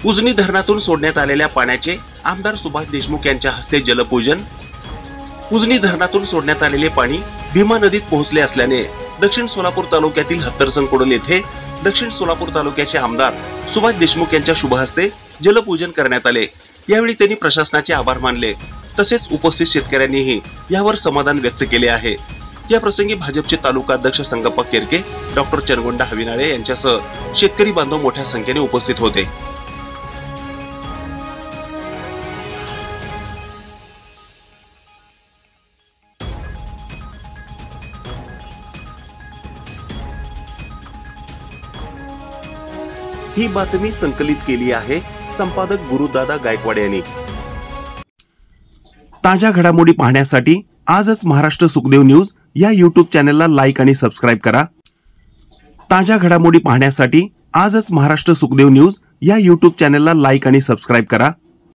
उजनी धरणातून सोडण्यात आलेल्या पाण्याचे आमदार सुभाष देशमुख यांच्या हस्ते जलपूजन। उजनी धरणातून सोडण्यात आलेले पाणी भीमा नदीत पोहोचले असल्याने दक्षिण सोलापूर तालुक्यातील हत्तरसंकोडल येथे दक्षिण सोलापूर तालुक्याचे आमदार सुभाष देशमुख यांच्या शुभ हस्ते जलपूजन करण्यात आले। यावेळी त्यांनी प्रशासनाचे आभार मानले, तसेच उपस्थित शेतकऱ्यांनीही यावर समाधान व्यक्त केले आहे। या प्रसंगी भाजपचे तालुका अध्यक्ष संगप्पा केरके, डॉक्टर चनगोंडा हविनाळे यांच्यासह शेतकरी बांधव मोठ्या संख्येने उपस्थित होते। ही बातमी संकलित केली आहे संपादक गुरुदादा गायकवाड यांनी। ताज्या घडामोडी पाहण्यासाठी आजच महाराष्ट्र सुखदेव न्यूज या YouTube चॅनलला लाईक आणि सबस्क्राइब करा। ताज्या घडामोडी पाहण्यासाठी आजच महाराष्ट्र सुखदेव न्यूज या YouTube चॅनलला लाईक आणि सबस्क्राइब करा।